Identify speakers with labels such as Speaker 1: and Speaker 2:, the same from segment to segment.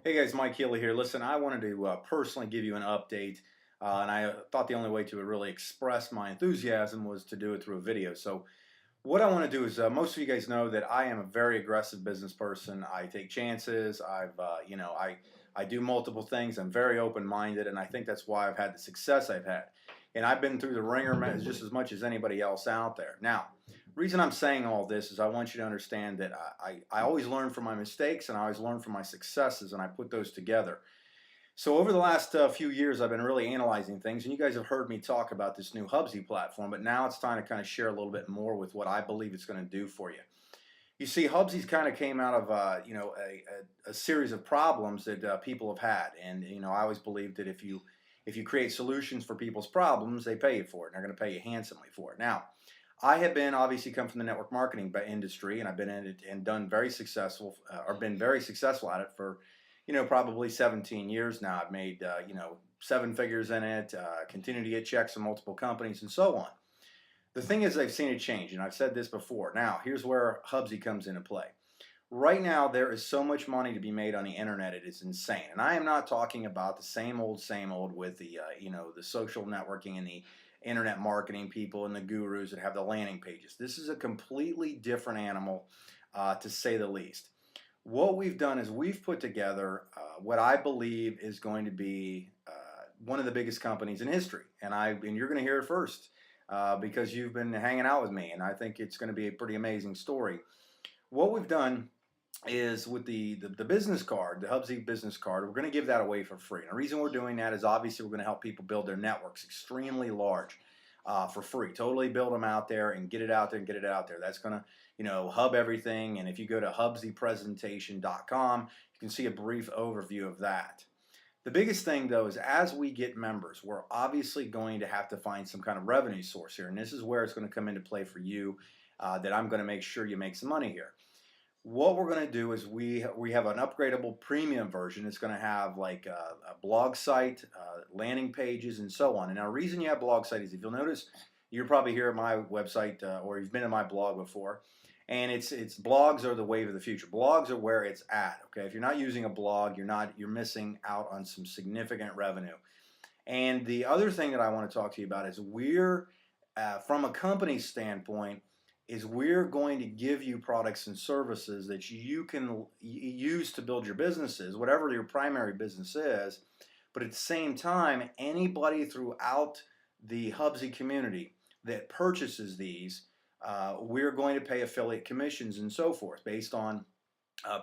Speaker 1: Hey guys, Mike Healy here. Listen, I wanted to personally give you an update, and I thought the only way to really express my enthusiasm was to do it through a video. So, what I want to do is, most of you guys know that I am a very aggressive business person. I take chances. I do multiple things. I'm very open-minded, and I think that's why I've had the success I've had. And I've been through the ringer just as much as anybody else out there. Now, reason I'm saying all this is I want you to understand that I always learn from my mistakes and I always learn from my successes, and I put those together. So over the last few years, I've been really analyzing things, and you guys have heard me talk about this new Hubsy platform, but now it's time to kind of share a little bit more with what I believe it's going to do for you. You see, Hubsy's kind of came out of a series of problems that people have had, and I always believed that if you create solutions for people's problems, they pay you for it, and they're going to pay you handsomely for it. Now, I have been obviously come from the network marketing industry, and I've been in it and done very successful, or been very successful at it for probably 17 years now. I've made, seven figures in it, continue to get checks from multiple companies and so on. The thing is, I've seen it change, and I've said this before. Now, here's where Hubsy comes into play. Right now, there is so much money to be made on the internet, it is insane. And I am not talking about the same old with the social networking and the internet marketing people and the gurus that have the landing pages. This is a completely different animal, to say the least. What we've done is we've put together what I believe is going to be one of the biggest companies in history, and you're going to hear it first because you've been hanging out with me, and I think it's going to be a pretty amazing story. What we've done is with the business card, the Hubsy business card, we're going to give that away for free. And the reason we're doing that is obviously we're going to help people build their networks extremely large for free. Totally build them out there and get it out there and get it out there. That's going to hub everything. And if you go to hubsypresentation.com, you can see a brief overview of that. The biggest thing though is as we get members, we're obviously going to have to find some kind of revenue source here. And this is where it's going to come into play for you, that I'm going to make sure you make some money here. What we're going to do is we have an upgradable premium version. It's going to have like a blog site, landing pages, and so on. And now, the reason you have blog site is if you'll notice, you're probably here at my website or you've been in my blog before, and it's blogs are the wave of the future. Blogs are where it's at. Okay, if you're not using a blog, you're missing out on some significant revenue. And the other thing that I want to talk to you about is we're from a company standpoint is we're going to give you products and services that you can use to build your businesses, whatever your primary business is. But at the same time, anybody throughout the Hubsy community that purchases these, we're going to pay affiliate commissions and so forth based on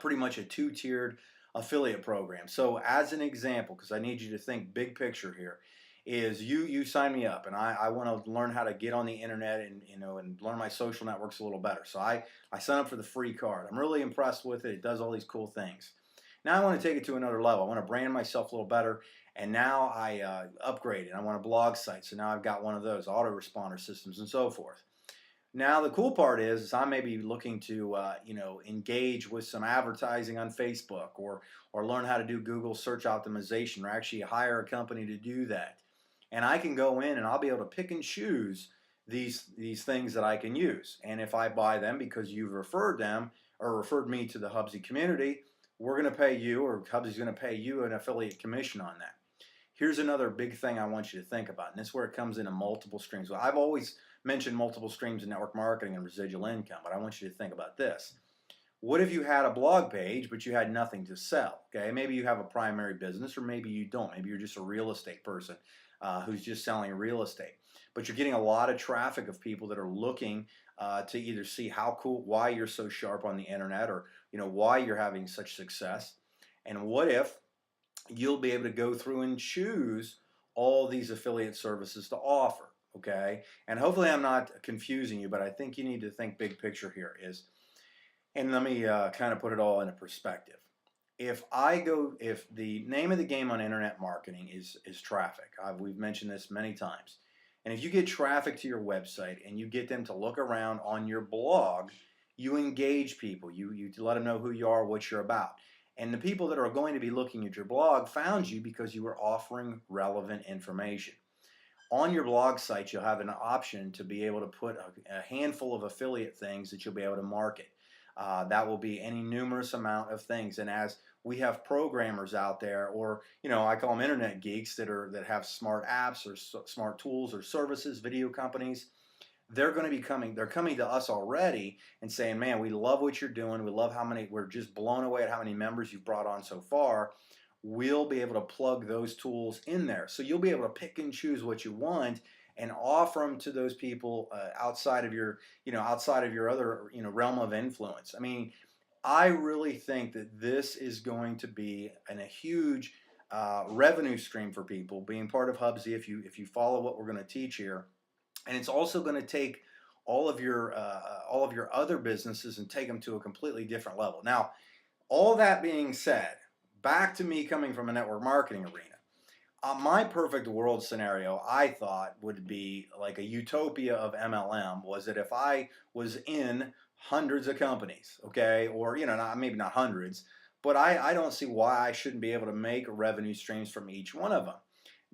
Speaker 1: pretty much a two-tiered affiliate program. So as an example, because I need you to think big picture here, is you sign me up and I want to learn how to get on the internet and learn my social networks a little better. So I sign up for the free card. I'm really impressed with it. It does all these cool things. Now I want to take it to another level. I want to brand myself a little better, and now I upgrade it. I want a blog site, so now I've got one of those autoresponder systems and so forth. Now the cool part is I may be looking to engage with some advertising on Facebook or learn how to do Google search optimization or actually hire a company to do that. And I can go in and I'll be able to pick and choose these things that I can use. And if I buy them because you've referred them or referred me to the Hubsy community, we're going to pay you, or Hubsy's going to pay you an affiliate commission on that. Here's another big thing I want you to think about, and this is where it comes into multiple streams. Well, I've always mentioned multiple streams in network marketing and residual income, but I want you to think about this. What if you had a blog page, but you had nothing to sell? Okay, maybe you have a primary business, or maybe you don't. Maybe you're just a real estate person who's just selling real estate. But you're getting a lot of traffic of people that are looking to either see how cool, why you're so sharp on the internet, or why you're having such success. And what if you'll be able to go through and choose all these affiliate services to offer? Okay, and hopefully I'm not confusing you, but I think you need to think big picture here is, and let me kind of put it all into perspective. If the name of the game on internet marketing is traffic, we've mentioned this many times, and if you get traffic to your website and you get them to look around on your blog, you engage people, you let them know who you are, what you're about. And the people that are going to be looking at your blog found you because you were offering relevant information. On your blog site, you'll have an option to be able to put a handful of affiliate things that you'll be able to market. That will be any numerous amount of things. And as we have programmers out there, or I call them internet geeks that have smart apps or smart tools or services, video companies. They're coming to us already and saying, man, we love what you're doing. We love we're just blown away at how many members you've brought on so far. We'll be able to plug those tools in there. So you'll be able to pick and choose what you want and offer them to those people outside of your other, realm of influence. I mean, I really think that this is going to be a huge revenue stream for people being part of Hubzy if you follow what we're going to teach here, and it's also going to take all of your other businesses and take them to a completely different level. Now, all that being said, back to me coming from a network marketing arena. My perfect world scenario, I thought, would be like a utopia of MLM. Was that if I was in hundreds of companies, okay, or maybe not hundreds, but I don't see why I shouldn't be able to make revenue streams from each one of them.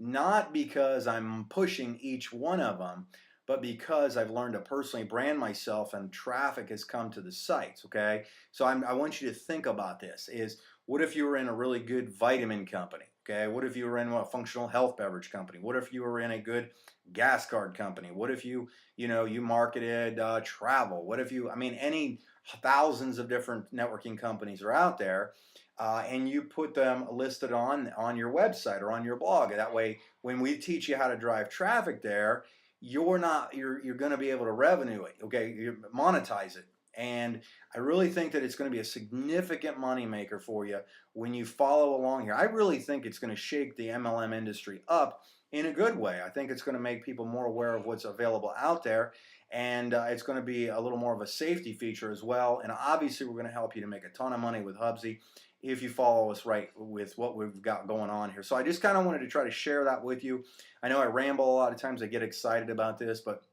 Speaker 1: Not because I'm pushing each one of them, but because I've learned to personally brand myself and traffic has come to the sites, okay? So I want you to think about this is, what if you were in a really good vitamin company, okay? What if you were in a functional health beverage company? What if you were in a good gas card company? What if you marketed travel? What if any thousands of different networking companies are out there, and you put them listed on your website or on your blog. That way, when we teach you how to drive traffic there, you're going to be able to revenue it, okay? You monetize it. And I really think that it's going to be a significant money maker for you when you follow along here. I really think it's going to shake the MLM industry up in a good way. I think it's going to make people more aware of what's available out there, and it's going to be a little more of a safety feature as well. And obviously, we're going to help you to make a ton of money with Hubzy if you follow us right with what we've got going on here. So I just kind of wanted to try to share that with you. I know I ramble a lot of times. I get excited about this, but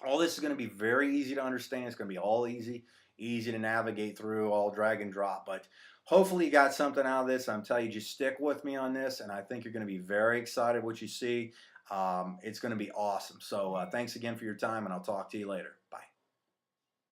Speaker 1: all this is going to be very easy to understand. It's going to be all easy to navigate through, all drag and drop. But hopefully you got something out of this. I'm telling you, just stick with me on this, and I think you're going to be very excited what you see. It's going to be awesome. So thanks again for your time, and I'll talk to you later.